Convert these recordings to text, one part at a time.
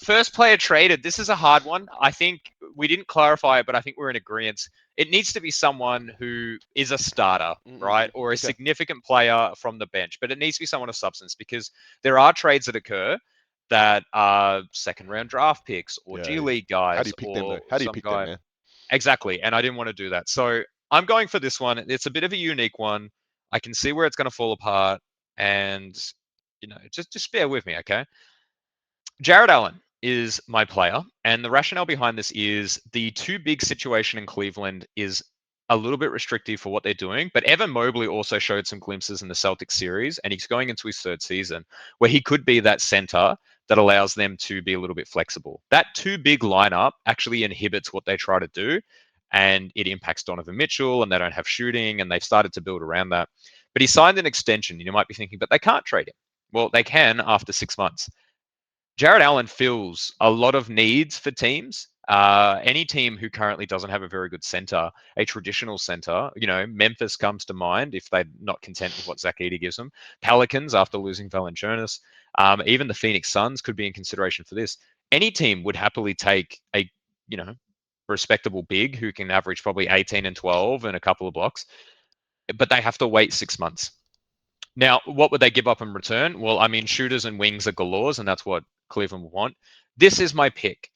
first player traded. This is a hard one. I think we didn't clarify it, but I think we're in agreement. It needs to be someone who is a starter, right, or a Okay. significant player from the bench. But it needs to be someone of substance because there are trades that occur that are second round draft picks or G Yeah. League How do guys you pick them or though? How do you some pick them, guy. man? Exactly. And I didn't want to do that. So I'm going for this one. It's a bit of a unique one. I can see where it's going to fall apart. And, just bear with me, okay? Jared Allen is my player. And the rationale behind this is the too big situation in Cleveland is a little bit restrictive for what they're doing. But Evan Mobley also showed some glimpses in the Celtics series, and he's going into his third season where he could be that center that allows them to be a little bit flexible. That too big lineup actually inhibits what they try to do, and it impacts Donovan Mitchell, and they don't have shooting, and they've started to build around that. But he signed an extension, and you might be thinking, but they can't trade him. Well, they can after 6 months. Jared Allen fills a lot of needs for teams. Any team who currently doesn't have a very good center, a traditional center, Memphis comes to mind if they're not content with what Zach Edey gives them. Pelicans after losing Valanciunas, even the Phoenix Suns could be in consideration for this. Any team would happily take a, you know, respectable big who can average probably 18 and 12 and a couple of blocks, but they have to wait 6 months. Now, what would they give up in return? Well, I mean, shooters and wings are galores, and that's what Cleveland want. This is my pick.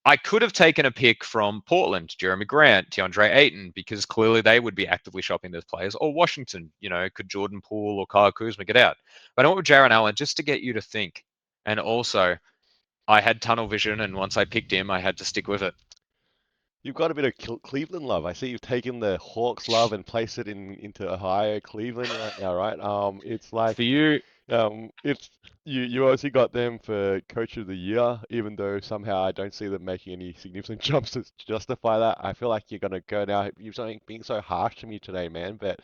I could have taken a pick from Portland, Jeremy Grant, DeAndre Ayton, because clearly they would be actively shopping those players. Or Washington, could Jordan Poole or Kyle Kuzma get out? But I went with Jaron Allen just to get you to think. And also, I had tunnel vision, and once I picked him, I had to stick with it. You've got a bit of Cleveland love. I see you've taken the Hawks love and placed it into Ohio, Cleveland right now, right? It's For like you, it's you obviously got them for Coach of the Year, even though somehow I don't see them making any significant jumps to justify that. I feel like you're gonna go now. You're being so harsh to me today, man. But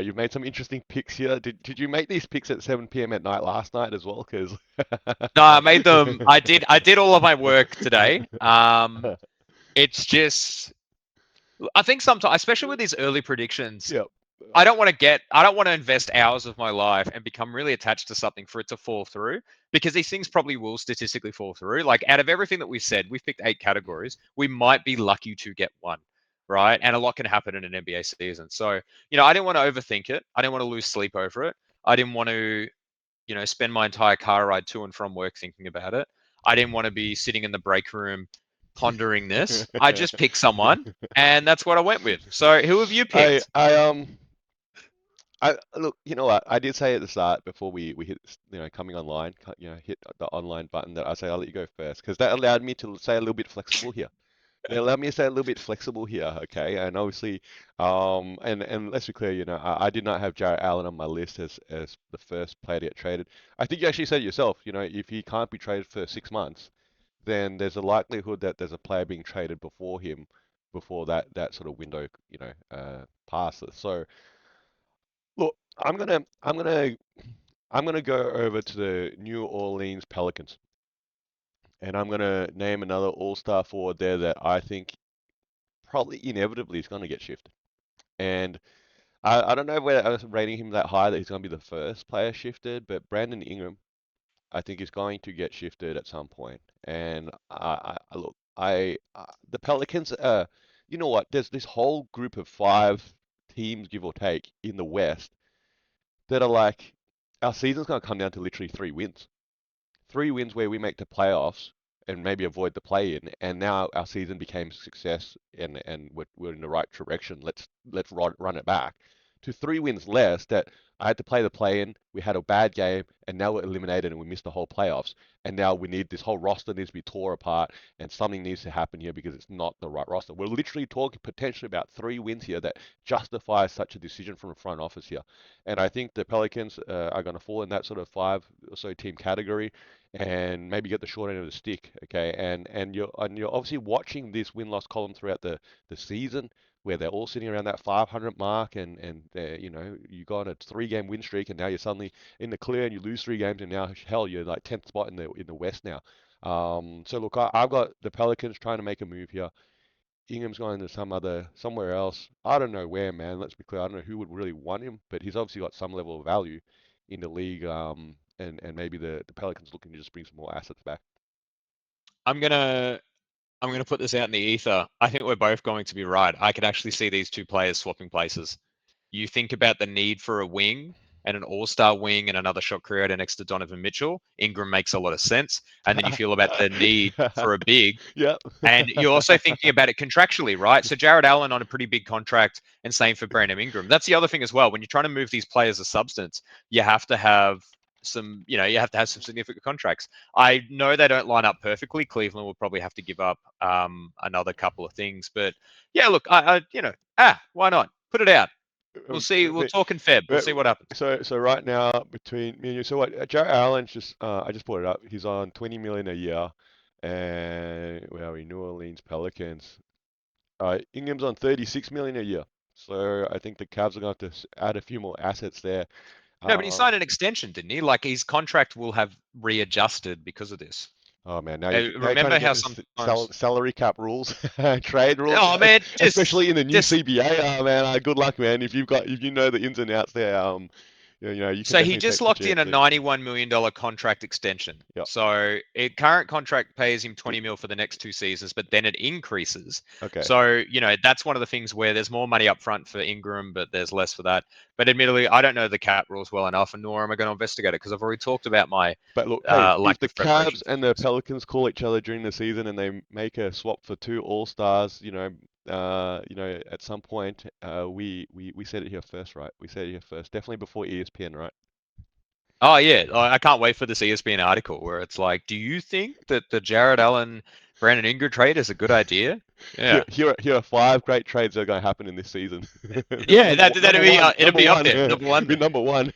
you've made some interesting picks here. Did you make these picks at 7 p.m. at night last night as well? Because no, I made them. I did all of my work today. It's just I think sometimes, especially with these early predictions, Yep. I don't want to invest hours of my life and become really attached to something for it to fall through because these things probably will statistically fall through. Like out of everything that we said, we've picked 8 categories. We might be lucky to get one, right? And a lot can happen in an NBA season. So, I didn't want to overthink it. I didn't want to lose sleep over it. I didn't want to, spend my entire car ride to and from work thinking about it. I didn't want to be sitting in the break room pondering this. I just picked someone, and that's what I went with. So, who have you I picked? I um I look, you know what? I did say at the start before we hit, coming online, hit the online button that I say I'll let you go first because that allowed me to say a little bit flexible here. They allowed me to stay a little bit flexible here, okay? And obviously, and let's be clear, I did not have Jarrett Allen on my list as the first player to get traded. I think you actually said it yourself, if he can't be traded for 6 months, then there's a likelihood that there's a player being traded before him, before that sort of window, passes. So, look, I'm gonna go over to the New Orleans Pelicans, and I'm gonna name another All-Star forward there that I think probably inevitably is going to get shifted. And I don't know whether I was rating him that high that he's going to be the first player shifted, but Brandon Ingram, I think, is going to get shifted at some point. And look, the Pelicans, you know what? There's this whole group of five teams, give or take, in the West that are like, our season's going to come down to literally 3 wins. 3 wins where we make the playoffs and maybe avoid the play-in, and now our season became a success and we're in the right direction. Let's run it back to 3 wins less that I had to play the play-in. We had a bad game, and now we're eliminated and we missed the whole playoffs. And now we need this whole roster needs to be tore apart, and something needs to happen here because it's not the right roster. We're literally talking potentially about 3 wins here that justifies such a decision from the front office here. And I think the Pelicans are going to fall in that sort of five or so team category and maybe get the short end of the stick. Okay, and you're obviously watching this win loss column throughout the season where they're all sitting around that 500 mark, and you go on a 3 game win streak, and now you're suddenly in the clear, and you lose 3 games, and now hell you're like 10th spot in the West now. So look, I've got the Pelicans trying to make a move here. Ingram's going to somewhere else. I don't know where, man. Let's be clear. I don't know who would really want him, but he's obviously got some level of value in the league. And maybe the Pelicans looking to just bring some more assets back. I'm gonna put this out in the ether. I think we're both going to be right. I could actually see these two players swapping places. You think about the need for a wing and an all-star wing and another shot creator next to Donovan Mitchell. Ingram makes a lot of sense. And then you feel about the need for a big. Yep. And you're also thinking about it contractually, right? So Jared Allen on a pretty big contract, and same for Brandon Ingram. That's the other thing as well. When you're trying to move these players of substance, you have to have some, you have to have some significant contracts. I know they don't line up perfectly. Cleveland will probably have to give up another couple of things, but yeah, look, why not? Put it out. We'll see. We'll talk in Feb. We'll see what happens. So right now between me and you, so what? Jared Allen's just I just brought it up. He's on 20 million a year, and where are we? New Orleans Pelicans. Ingram's on 36 million a year. So I think the Cavs are going to have to add a few more assets there. No, but he signed an extension, didn't he? Like his contract will have readjusted because of this. Oh man, now you're trying Remember to how get the sometimes. salary cap rules, trade rules, Oh man, especially in the new just CBA. Oh man, good luck, man. If you know the ins and outs there, you can So he definitely just take the locked in a chance. $91 million contract extension. Yep. So current contract pays him 20 mil for the next 2 seasons, but then it increases. Okay. So, that's one of the things where there's more money up front for Ingram, but there's less for that. But admittedly, I don't know the cap rules well enough, and nor am I going to investigate it because I've already talked about my But look, hey, lack if the of preparation Cavs for and the things. Pelicans call each other during the season and they make a swap for two All-Stars, at some point, we said it here first, right? We said it here first, definitely before ESPN, right? Oh yeah, I can't wait for this ESPN article where it's like, do you think that the Jared Allen Brandon Ingram trade is a good idea? Here, Yeah. here are five great trades that are going to happen in this season. Yeah, Number that'll number be one, it'll number be up one, there, number one. be number one.